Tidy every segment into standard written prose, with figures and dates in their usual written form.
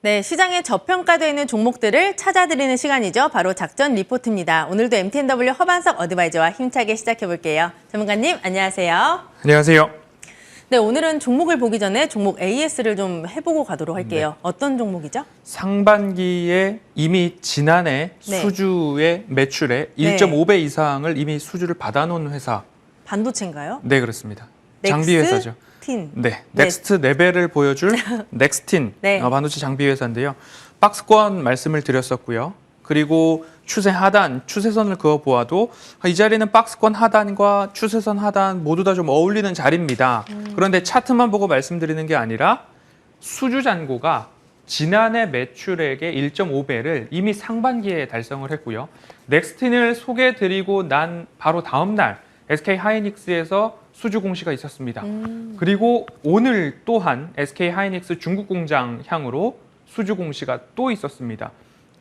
네, 시장에 저평가되어 있는 종목들을 찾아드리는 시간이죠. 바로 작전 리포트입니다. 오늘도 MTNW 허반석 어드바이저와 힘차게 시작해볼게요. 전문가님, 안녕하세요. 안녕하세요. 네, 오늘은 종목을 보기 전에 종목 AS를 좀 해보고 가도록 할게요. 네. 어떤 종목이죠? 상반기에 이미 지난해 네. 수주의 매출의 1.5배 이상을 이미 수주를 받아놓은 회사. 반도체인가요? 네, 그렇습니다. 장비 회사죠. 네, 넥스트 레벨을 보여줄 넥스틴 네. 반도체 장비 회사인데요. 박스권 말씀을 드렸었고요. 그리고 추세 하단, 추세선을 그어 보아도 이 자리는 박스권 하단과 추세선 하단 모두 다 좀 어울리는 자리입니다. 그런데 차트만 보고 말씀드리는 게 아니라 수주 잔고가 지난해 매출액의 1.5배를 이미 상반기에 달성을 했고요. 넥스틴을 소개해드리고 난 바로 다음 날 SK 하이닉스에서 수주 공시가 있었습니다. 그리고 오늘 또한 SK 하이닉스 중국 공장 향으로 수주 공시가 또 있었습니다.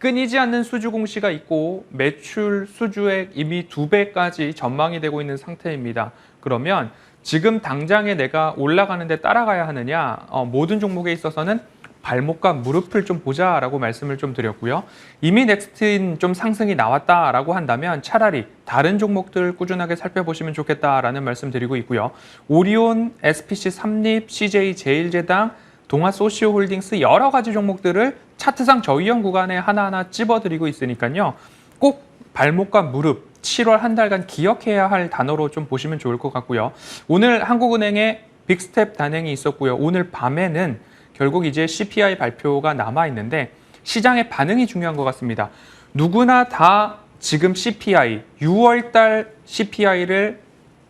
끊이지 않는 수주 공시가 있고 매출 수주액 이미 2배까지 전망이 되고 있는 상태입니다. 그러면 지금 당장에 내가 올라가는데 따라가야 하느냐? 모든 종목에 있어서는 발목과 무릎을 좀 보자라고 말씀을 좀 드렸고요. 이미 넥스틴 좀 상승이 나왔다라고 한다면 차라리 다른 종목들 꾸준하게 살펴보시면 좋겠다라는 말씀 드리고 있고요. 오리온, SPC 삼립, CJ 제일제당, 동아소시오홀딩스 여러 가지 종목들을 차트상 저위험 구간에 하나하나 찝어드리고 있으니까요. 꼭 발목과 무릎, 7월 한 달간 기억해야 할 단어로 좀 보시면 좋을 것 같고요. 오늘 한국은행의 빅스텝 단행이 있었고요. 오늘 밤에는 결국 이제 CPI 발표가 남아있는데 시장의 반응이 중요한 것 같습니다. 누구나 다 지금 CPI, 6월 달 CPI를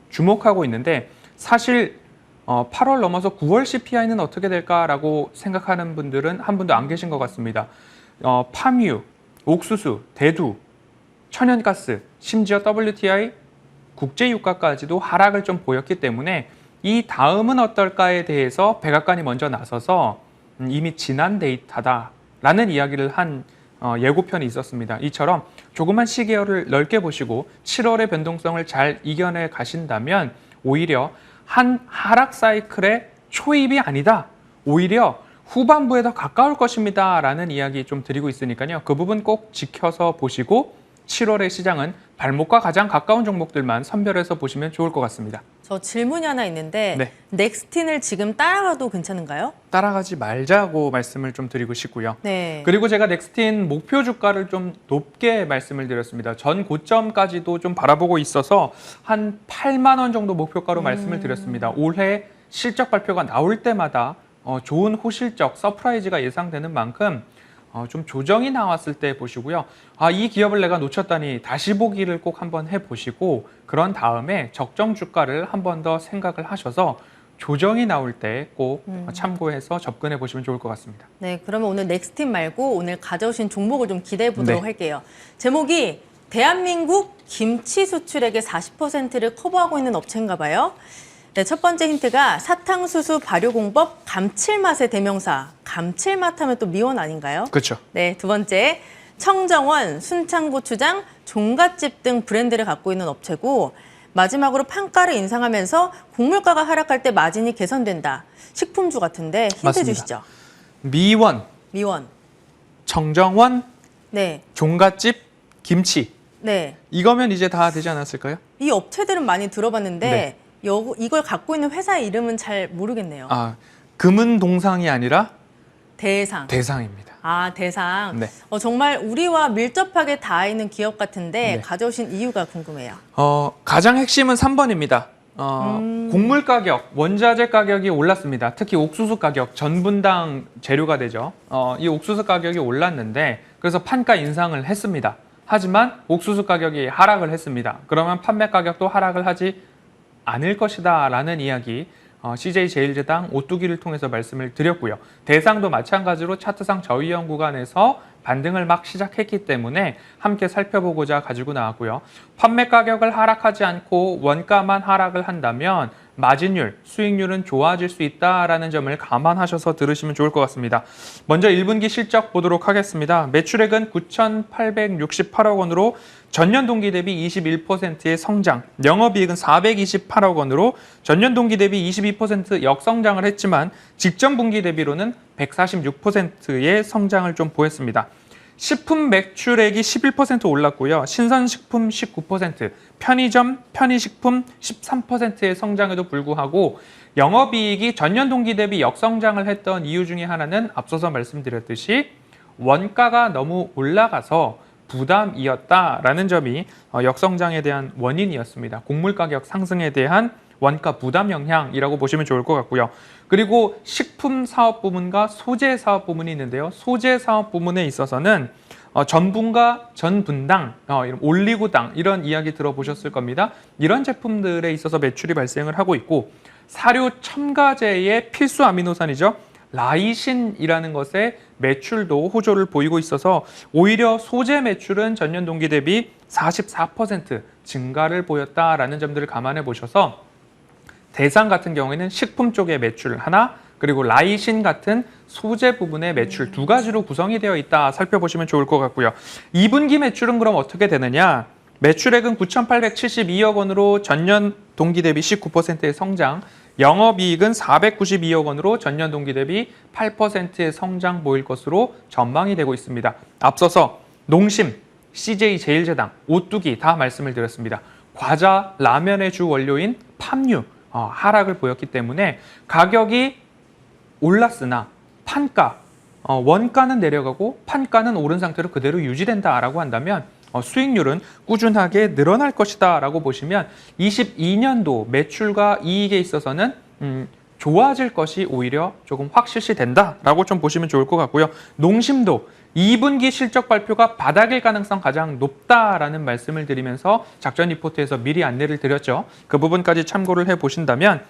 주목하고 있는데 사실 8월 넘어서 9월 CPI는 어떻게 될까라고 생각하는 분들은 한 분도 안 계신 것 같습니다. 파뮤, 옥수수, 대두, 천연가스, 심지어 WTI, 국제유가까지도 하락을 좀 보였기 때문에 이 다음은 어떨까에 대해서 백악관이 먼저 나서서 이미 지난 데이터다라는 이야기를 한 예고편이 있었습니다. 이처럼 조그만 시계열을 넓게 보시고 7월의 변동성을 잘 이겨내 가신다면 오히려 한 하락 사이클의 초입이 아니다. 오히려 후반부에 더 가까울 것입니다. 라는 이야기 좀 드리고 있으니까요. 그 부분 꼭 지켜서 보시고 7월의 시장은 발목과 가장 가까운 종목들만 선별해서 보시면 좋을 것 같습니다. 저 질문이 하나 있는데 네. 넥스틴을 지금 따라가도 괜찮은가요? 따라가지 말자고 말씀을 좀 드리고 싶고요. 네. 그리고 제가 넥스틴 목표 주가를 좀 높게 말씀을 드렸습니다. 전 고점까지도 좀 바라보고 있어서 한 8만 원 정도 목표가로 말씀을 드렸습니다. 올해 실적 발표가 나올 때마다 좋은 호실적, 서프라이즈가 예상되는 만큼 좀 조정이 나왔을 때 보시고요. 이 기업을 내가 놓쳤다니 다시 보기를 꼭 한번 해보시고 그런 다음에 적정 주가를 한 번 더 생각을 하셔서 조정이 나올 때 꼭 참고해서 접근해 보시면 좋을 것 같습니다. 네, 그러면 오늘 넥스틴 말고 오늘 가져오신 종목을 좀 기대해 보도록 네. 할게요. 제목이 대한민국 김치 수출액의 40%를 커버하고 있는 업체인가 봐요. 네, 첫 번째 힌트가 사탕수수 발효공법 감칠맛의 대명사. 감칠맛 하면 또 미원 아닌가요? 그렇죠. 네, 두 번째 청정원, 순창고추장, 종갓집 등 브랜드를 갖고 있는 업체고 마지막으로 판가를 인상하면서 곡물가가 하락할 때 마진이 개선된다. 식품주 같은데 힌트 맞습니다. 주시죠. 미원, 청정원, 네, 종갓집, 김치. 네. 이거면 이제 다 되지 않았을까요? 이 업체들은 많이 들어봤는데 네. 이걸 갖고 있는 회사의 이름은 잘 모르겠네요. 금은 동상이 아니라 대상입니다. 대상. 네. 정말 우리와 밀접하게 닿아 있는 기업 같은데 네. 가져오신 이유가 궁금해요. 가장 핵심은 3번입니다. 곡물 가격, 원자재 가격이 올랐습니다. 특히 옥수수 가격, 전분당 재료가 되죠. 이 옥수수 가격이 올랐는데 그래서 판가 인상을 했습니다. 하지만 옥수수 가격이 하락을 했습니다. 그러면 판매 가격도 하락을 하지 않을 것이다 라는 이야기 CJ 제일제당 오뚜기를 통해서 말씀을 드렸고요. 대상도 마찬가지로 차트상 저위험 구간에서 반등을 막 시작했기 때문에 함께 살펴보고자 가지고 나왔고요. 판매 가격을 하락하지 않고 원가만 하락을 한다면 마진율, 수익률은 좋아질 수 있다라는 점을 감안하셔서 들으시면 좋을 것 같습니다. 먼저 1분기 실적 보도록 하겠습니다. 매출액은 9,868억 원으로 전년 동기 대비 21%의 성장, 영업이익은 428억 원으로 전년 동기 대비 22% 역성장을 했지만 직전 분기 대비로는 146%의 성장을 좀 보였습니다. 식품 매출액이 11% 올랐고요. 신선식품 19%, 편의점, 편의식품 13%의 성장에도 불구하고 영업이익이 전년 동기 대비 역성장을 했던 이유 중에 하나는 앞서서 말씀드렸듯이 원가가 너무 올라가서 부담이었다라는 점이 역성장에 대한 원인이었습니다. 곡물 가격 상승에 대한 원가 부담 영향이라고 보시면 좋을 것 같고요. 그리고 식품 사업 부문과 소재 사업 부문이 있는데요. 소재 사업 부문에 있어서는 전분과 전분당, 이런 올리고당 이런 이야기 들어보셨을 겁니다. 이런 제품들에 있어서 매출이 발생을 하고 있고 사료 첨가제의 필수 아미노산이죠. 라이신이라는 것에 매출도 호조를 보이고 있어서 오히려 소재 매출은 전년 동기 대비 44% 증가를 보였다라는 점들을 감안해 보셔서 대상 같은 경우에는 식품 쪽의 매출 하나, 그리고 라이신 같은 소재 부분의 매출 두 가지로 구성이 되어 있다 살펴보시면 좋을 것 같고요. 2분기 매출은 그럼 어떻게 되느냐? 매출액은 9,872억 원으로 전년 동기 대비 19%의 성장, 영업이익은 492억 원으로 전년 동기 대비 8%의 성장 보일 것으로 전망이 되고 있습니다. 앞서서 농심, CJ제일제당, 오뚜기 다 말씀을 드렸습니다. 과자, 라면의 주 원료인 팜유 하락을 보였기 때문에 가격이 올랐으나 판가, 원가는 내려가고 판가는 오른 상태로 그대로 유지된다라고 한다면 수익률은 꾸준하게 늘어날 것이다 라고 보시면 22년도 매출과 이익에 있어서는 좋아질 것이 오히려 조금 확실시 된다라고 좀 보시면 좋을 것 같고요. 농심도 2분기 실적 발표가 바닥일 가능성 가장 높다라는 말씀을 드리면서 작전 리포트에서 미리 안내를 드렸죠. 그 부분까지 참고를 해보신다면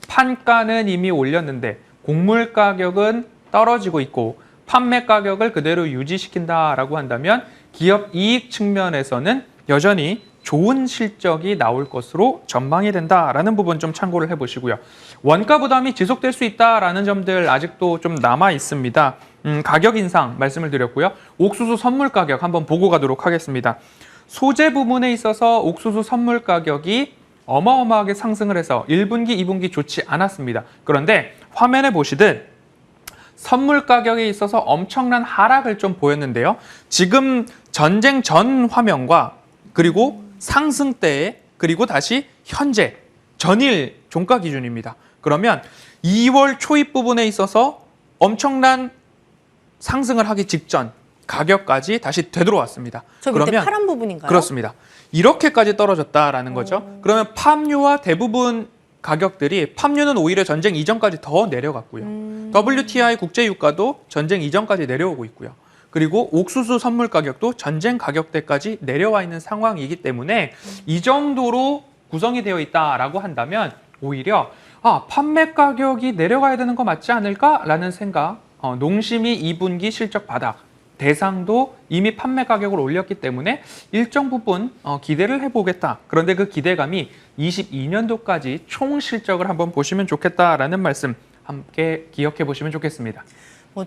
판가는 이미 올렸는데 곡물 가격은 떨어지고 있고 판매 가격을 그대로 유지시킨다라고 한다면 기업 이익 측면에서는 여전히 좋은 실적이 나올 것으로 전망이 된다라는 부분 좀 참고를 해보시고요. 원가 부담이 지속될 수 있다라는 점들 아직도 좀 남아 있습니다. 가격 인상 말씀을 드렸고요. 옥수수 선물 가격 한번 보고 가도록 하겠습니다. 소재 부분에 있어서 옥수수 선물 가격이 어마어마하게 상승을 해서 1분기, 2분기 좋지 않았습니다. 그런데 화면에 보시듯 선물 가격에 있어서 엄청난 하락을 좀 보였는데요. 지금 전쟁 전 화면과 그리고 상승 때 그리고 다시 현재 전일 종가 기준입니다. 그러면 2월 초입 부분에 있어서 엄청난 상승을 하기 직전 가격까지 다시 되돌아왔습니다. 저 밑에 파란 부분인가요? 그렇습니다. 이렇게까지 떨어졌다라는 거죠. 그러면 팜유와 대부분 가격들이 팜유는 오히려 전쟁 이전까지 더 내려갔고요. WTI 국제유가도 전쟁 이전까지 내려오고 있고요. 그리고 옥수수 선물 가격도 전쟁 가격대까지 내려와 있는 상황이기 때문에 이 정도로 구성이 되어 있다라고 한다면 오히려 판매 가격이 내려가야 되는 거 맞지 않을까라는 생각, 농심이 2분기 실적 바닥, 대상도 이미 판매 가격을 올렸기 때문에 일정 부분 기대를 해보겠다. 그런데 그 기대감이 22년도까지 총 실적을 한번 보시면 좋겠다라는 말씀 함께 기억해 보시면 좋겠습니다.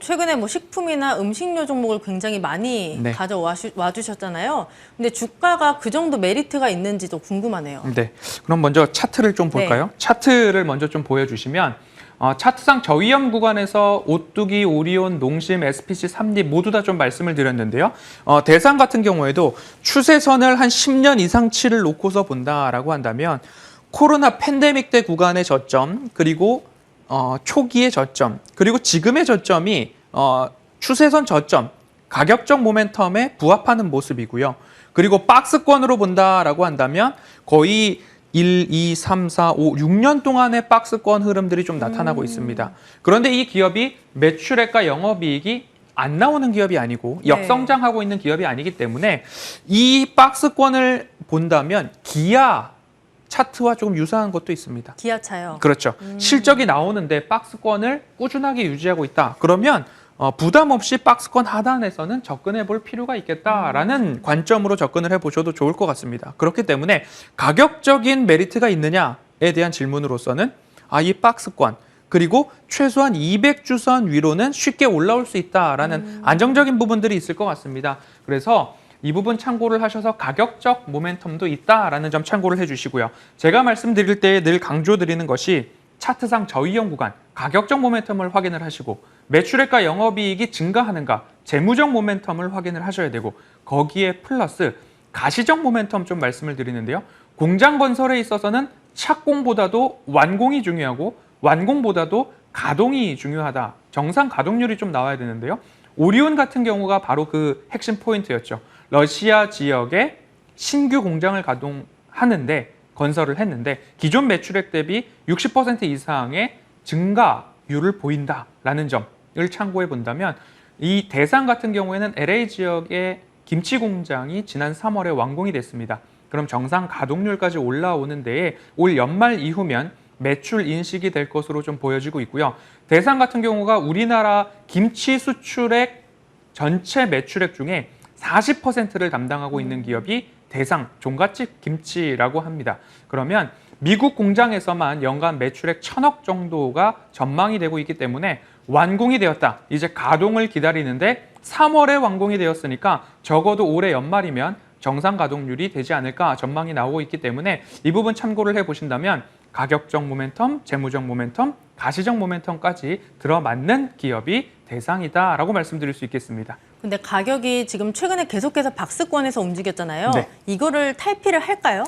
최근에 식품이나 음식료 종목을 굉장히 많이 네. 가져와 주셨잖아요. 근데 주가가 그 정도 메리트가 있는지도 궁금하네요. 네, 그럼 먼저 차트를 좀 볼까요? 네. 차트를 먼저 좀 보여주시면 차트상 저위험 구간에서 오뚜기, 오리온, 농심, SPC, 삼립 모두 다 좀 말씀을 드렸는데요. 대상 같은 경우에도 추세선을 한 10년 이상치를 놓고서 본다라고 한다면 코로나 팬데믹 때 구간의 저점, 그리고 초기의 저점, 그리고 지금의 저점이 추세선 저점, 가격적 모멘텀에 부합하는 모습이고요. 그리고 박스권으로 본다라고 한다면 거의 1, 2, 3, 4, 5, 6년 동안의 박스권 흐름들이 좀 나타나고 있습니다. 그런데 이 기업이 매출액과 영업이익이 안 나오는 기업이 아니고 역성장하고 있는 기업이 아니기 때문에 이 박스권을 본다면 기아 차트와 조금 유사한 것도 있습니다. 기아차요. 그렇죠. 실적이 나오는데 박스권을 꾸준하게 유지하고 있다. 그러면 부담 없이 박스권 하단에서는 접근해 볼 필요가 있겠다라는 관점으로 접근을 해보셔도 좋을 것 같습니다. 그렇기 때문에 가격적인 메리트가 있느냐? 대한 질문으로서는 이 박스권 그리고 최소한 200주선 위로는 쉽게 올라올 수 있다라는 안정적인 부분들이 있을 것 같습니다. 그래서 이 부분 참고를 하셔서 가격적 모멘텀도 있다라는 점 참고를 해주시고요. 제가 말씀드릴 때 늘 강조드리는 것이 차트상 저이형 구간, 가격적 모멘텀을 확인을 하시고 매출액과 영업이익이 증가하는가, 재무적 모멘텀을 확인을 하셔야 되고 거기에 플러스 가시적 모멘텀 좀 말씀을 드리는데요. 공장 건설에 있어서는 착공보다도 완공이 중요하고 완공보다도 가동이 중요하다. 정상 가동률이 좀 나와야 되는데요. 오리온 같은 경우가 바로 그 핵심 포인트였죠. 러시아 지역에 신규 공장을 가동하는데 건설을 했는데 기존 매출액 대비 60% 이상의 증가율을 보인다라는 점을 참고해 본다면 이 대상 같은 경우에는 LA 지역의 김치 공장이 지난 3월에 완공이 됐습니다. 그럼 정상 가동률까지 올라오는 데에 올 연말 이후면 매출 인식이 될 것으로 좀 보여지고 있고요. 대상 같은 경우가 우리나라 김치 수출액 전체 매출액 중에 40%를 담당하고 있는 기업이 대상 종갓집 김치라고 합니다. 그러면 미국 공장에서만 연간 매출액 1,000억 정도가 전망이 되고 있기 때문에 완공이 되었다. 이제 가동을 기다리는데 3월에 완공이 되었으니까 적어도 올해 연말이면 정상 가동률이 되지 않을까 전망이 나오고 있기 때문에 이 부분 참고를 해보신다면 가격적 모멘텀, 재무적 모멘텀, 가시적 모멘텀까지 들어맞는 기업이 대상이다라고 말씀드릴 수 있겠습니다. 근데 가격이 지금 최근에 계속해서 박스권에서 움직였잖아요. 네. 이거를 탈피를 할까요?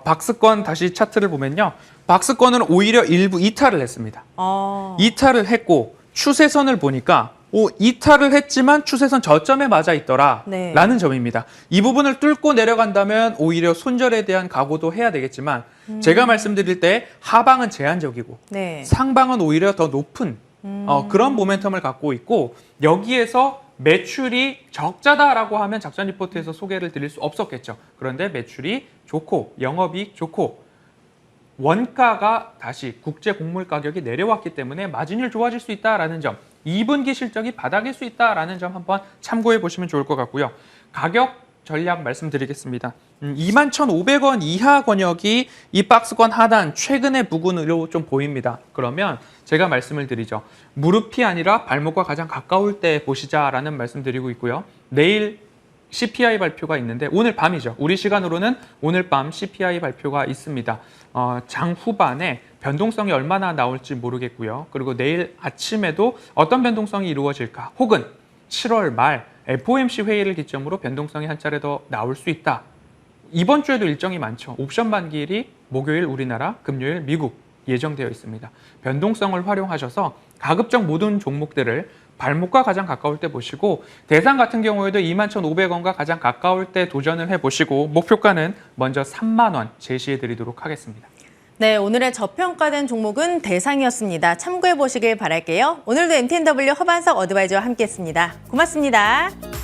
박스권 다시 차트를 보면요. 박스권은 오히려 일부 이탈을 했습니다. 이탈을 했고 추세선을 보니까 이탈을 했지만 추세선 저점에 맞아 있더라 네. 라는 점입니다. 이 부분을 뚫고 내려간다면 오히려 손절에 대한 각오도 해야 되겠지만 제가 말씀드릴 때 하방은 제한적이고 네. 상방은 오히려 더 높은 그런 모멘텀을 갖고 있고 여기에서 매출이 적자다라고 하면 작전 리포트에서 소개를 드릴 수 없었겠죠. 그런데 매출이 좋고 영업이익 좋고 원가가 다시 국제 곡물 가격이 내려왔기 때문에 마진율 좋아질 수 있다라는 점, 2분기 실적이 바닥일 수 있다라는 점 한번 참고해 보시면 좋을 것 같고요. 가격 전략 말씀드리겠습니다. 21,500원 이하 권역이 이 박스권 하단 최근의 부근으로 좀 보입니다. 그러면 제가 말씀을 드리죠. 무릎이 아니라 발목과 가장 가까울 때 보시자라는 말씀 드리고 있고요. 내일 CPI 발표가 있는데 오늘 밤이죠. 우리 시간으로는 오늘 밤 CPI 발표가 있습니다. 장 후반에 변동성이 얼마나 나올지 모르겠고요. 그리고 내일 아침에도 어떤 변동성이 이루어질까 혹은 7월 말 FOMC 회의를 기점으로 변동성이 한 차례 더 나올 수 있다. 이번 주에도 일정이 많죠. 옵션 반기일이 목요일 우리나라, 금요일 미국 예정되어 있습니다. 변동성을 활용하셔서 가급적 모든 종목들을 발목과 가장 가까울 때 보시고 대상 같은 경우에도 21,500원과 가장 가까울 때 도전을 해보시고 목표가는 먼저 3만 원 제시해 드리도록 하겠습니다. 네, 오늘의 저평가된 종목은 대상이었습니다. 참고해 보시길 바랄게요. 오늘도 MTNW 허반석 어드바이저와 함께했습니다. 고맙습니다.